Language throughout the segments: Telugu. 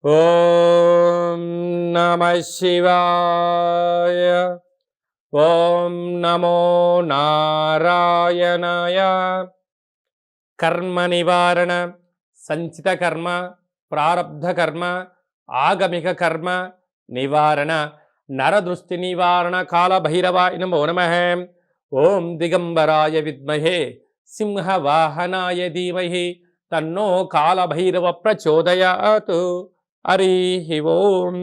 ఓం నమః శివాయ. ఓం నమో నారాయణాయ. కర్మ నివారణ, సంచిత కర్మ, ప్రారబ్ధ కర్మ, ఆగమిక కర్మ నివారణ, నరదృష్టి నివారణ కాళభైరవాయ నమో నమః. ఓం దిగంబరాయ విద్మహే సింహవాహనాయ ధీమహి తన్నో కాళభైరవ ప్రచోదయాత్. హరి ఓం.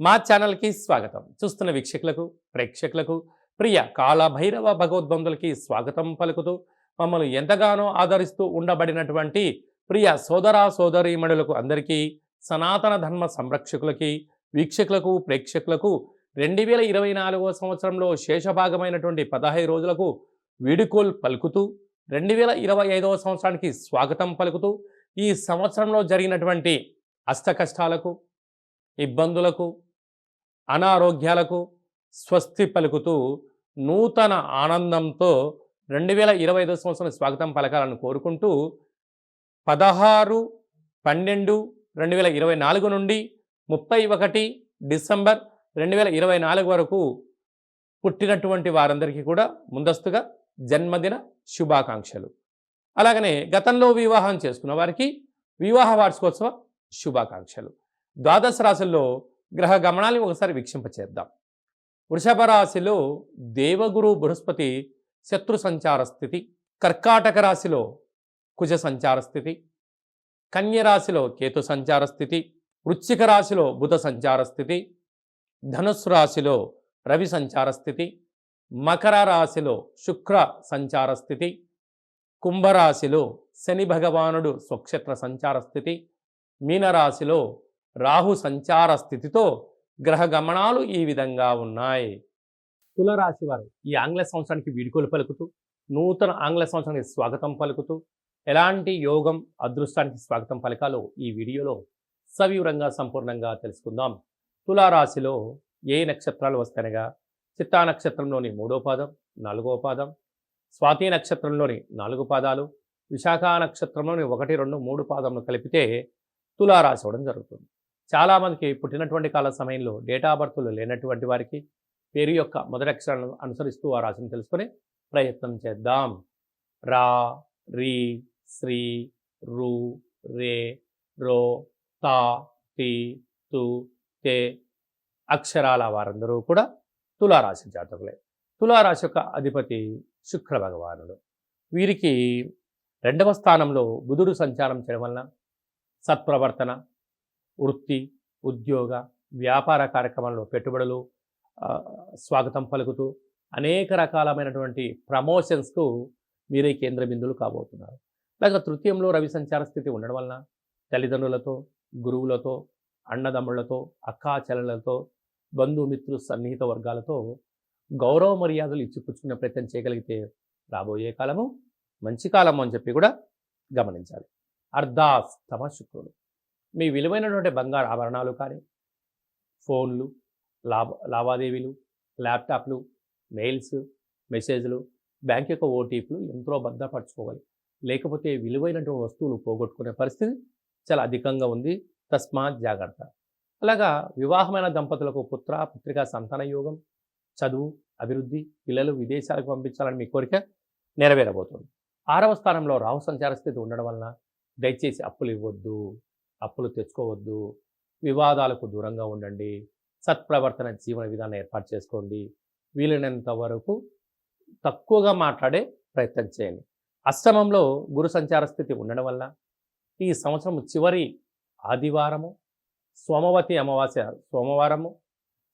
మా ఛానల్కి స్వాగతం. చూస్తున్న వీక్షకులకు, ప్రేక్షకులకు, ప్రియ కాళభైరవ భగవద్బంధులకి స్వాగతం పలుకుతూ మమ్మల్ని ఎంతగానో ఆదరిస్తూ ఉండబడినటువంటి ప్రియ సోదర సోదరీమణులకు అందరికీ, సనాతన ధర్మ సంరక్షకులకి, వీక్షకులకు, ప్రేక్షకులకు 2024 సంవత్సరంలో శేషభాగమైనటువంటి 15 రోజులకు వీడుకోలు పలుకుతూ 2025 సంవత్సరానికి స్వాగతం పలుకుతూ ఈ సంవత్సరంలో జరిగినటువంటి అష్టకష్టాలకు, ఇబ్బందులకు, అనారోగ్యాలకు స్వస్తి పలుకుతూ నూతన ఆనందంతో 2025 సంవత్సరం స్వాగతం పలకాలని కోరుకుంటూ 16/12/2024 నుండి 31 డిసెంబర్ 2024 వరకు పుట్టినటువంటి వారందరికీ కూడా ముందస్తుగా జన్మదిన శుభాకాంక్షలు. అలాగనే గతంలో వివాహం చేసుకున్న వారికి వివాహ వార్షికోత్సవ శుభాకాంక్షలు. ద్వాదశ రాశుల్లో గ్రహ గమనాన్ని ఒకసారి వీక్షింపచేద్దాం. వృషభ రాశిలో దేవగురు బృహస్పతి శత్రు సంచార స్థితి, కర్కాటక రాశిలో కుజ సంచార స్థితి, కన్య రాశిలో కేతు సంచార స్థితి, వృశ్చిక రాశిలో బుధ సంచార స్థితి, ధనుస్సు రాశిలో రవి సంచార స్థితి, మకర రాశిలో శుక్ర సంచార స్థితి, కుంభరాశిలో శని భగవానుడు స్వక్షేత్ర సంచార స్థితి, మీనరాశిలో రాహు సంచార స్థితితో గ్రహ గమనాలు ఈ విధంగా ఉన్నాయి. తులరాశి వారు ఈ ఆంగ్ల సంవత్సరానికి వీడుకోలు పలుకుతూ, నూతన ఆంగ్ల సంవత్సరానికి స్వాగతం పలుకుతూ, ఎలాంటి యోగం అదృష్టానికి స్వాగతం పలకాలో ఈ వీడియోలో సవివరంగా సంపూర్ణంగా తెలుసుకుందాం. తులారాశిలో ఏ నక్షత్రాలు వస్తాయనగా చిత్తా నక్షత్రంలోని 3వ పాదం, 4వ పాదం, స్వాతి నక్షత్రంలోని 4 పాదాలు, విశాఖ నక్షత్రంలోని 1, 2, 3 పాదములు కలిపితే తులారాశి అవడం జరుగుతుంది. చాలామందికి పుట్టినటువంటి కాల సమయంలో డేటా బర్త్లు లేనటువంటి వారికి పేరు యొక్క మొదటి అక్షరాలను అనుసరిస్తూ ఆ రాశిని తెలుసుకునే ప్రయత్నం చేద్దాం. రా, రీ, శ్రీ, రు, రే, రో, తా, తి, తు, తే అక్షరాల వారందరూ కూడా తులారాశి జాతకులే. తులారాశి యొక్క అధిపతి శుక్ర భగవానుడు. వీరికి 2వ స్థానంలో బుధుడు సంచారం చేయడం వలన సత్ప్రవర్తన, వృత్తి, ఉద్యోగ, వ్యాపార కార్యక్రమాల్లో పెట్టుబడులు స్వాగతం పలుకుతూ అనేక రకాలమైనటువంటి ప్రమోషన్స్కు మీరే కేంద్ర బిందువులు కాబోతున్నారు. అలాగే తృతీయంలో రవి సంచార స్థితి ఉండడం వలన తల్లిదండ్రులతో, గురువులతో, అన్నదమ్ముళ్లతో, అక్కా చెల్లెలతో, బంధుమిత్రు సన్నిహిత వర్గాలతో గౌరవ మర్యాదలు ఇచ్చిపుచ్చుకునే ప్రయత్నం చేయగలిగితే రాబోయే కాలము మంచి కాలము అని చెప్పి కూడా గమనించాలి. అర్ధాస్తమ శుక్రుడు మీ విలువైనటువంటి బంగారు ఆభరణాలు కానీ, ఫోన్లు, లావాదేవీలు, ల్యాప్టాప్లు, మెయిల్స్, మెసేజ్లు, బ్యాంక్ యొక్క ఓటీపీలు ఎంతో భద్రపరచుకోవాలి. లేకపోతే విలువైనటువంటి వస్తువులు పోగొట్టుకునే పరిస్థితి చాలా అధికంగా ఉంది. తస్మాత్ జాగ్రత్త. అలాగా వివాహమైన దంపతులకు పుత్ర పుత్రిక సంతాన యోగం, చదువు, అభివృద్ధి, పిల్లలు విదేశాలకు పంపించాలని మీ కోరిక నెరవేరబోతుంది. 6వ స్థానంలో రాహు సంచార స్థితి ఉండడం వలన దయచేసి అప్పులు ఇవ్వద్దు, అప్పులు తెచ్చుకోవద్దు, వివాదాలకు దూరంగా ఉండండి, సత్ప్రవర్తన జీవన విధానం ఏర్పాటు చేసుకోండి, వీలైనంత వరకు తక్కువగా మాట్లాడే ప్రయత్నం చేయండి. అష్టమంలో గురు సంచార స్థితి ఉండడం వల్ల ఈ సంవత్సరం చివరి ఆదివారము, సోమవతి అమావాస్య సోమవారము,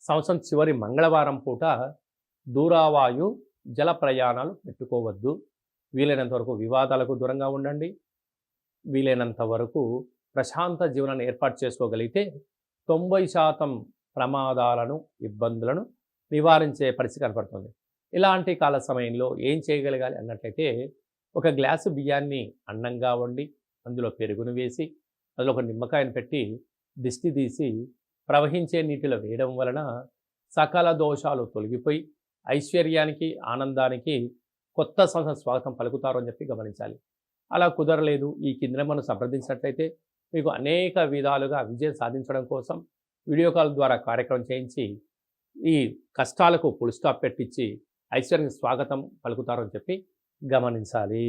సంవత్సరం చివరి మంగళవారం పూట దూరావాయు జల ప్రయాణాలు పెట్టుకోవద్దు. వీలైనంత వరకు వివాదాలకు దూరంగా ఉండండి. వీలైనంత వరకు ప్రశాంత జీవనాన్ని ఏర్పాటు చేసుకోగలిగితే 90% ప్రమాదాలను, ఇబ్బందులను నివారించే పరిస్థితి కనపడుతుంది. ఇలాంటి కాల సమయంలో ఏం చేయగలగాలి అన్నట్లయితే, ఒక గ్లాసు బియ్యాన్ని అన్నంగా వండి అందులో పెరుగును వేసి అందులో ఒక నిమ్మకాయను పెట్టి దిష్టి తీసి ప్రవహించే నీటిలో వేయడం వలన సకల దోషాలు తొలగిపోయి ఐశ్వర్యానికి, ఆనందానికి కొత్త సంవత్సరం స్వాగతం పలుకుతారు అని చెప్పి గమనించాలి. అలా కుదరలేదు, ఈ కింద మనం సంప్రదించినట్లయితే మీకు అనేక విధాలుగా విజయం సాధించడం కోసం వీడియో కాల్ ద్వారా కార్యక్రమం చేయించి ఈ కష్టాలకు ఫుల్ స్టాప్ పెట్టించి ఐశ్వర్యానికి స్వాగతం పలుకుతారని చెప్పి గమనించాలి.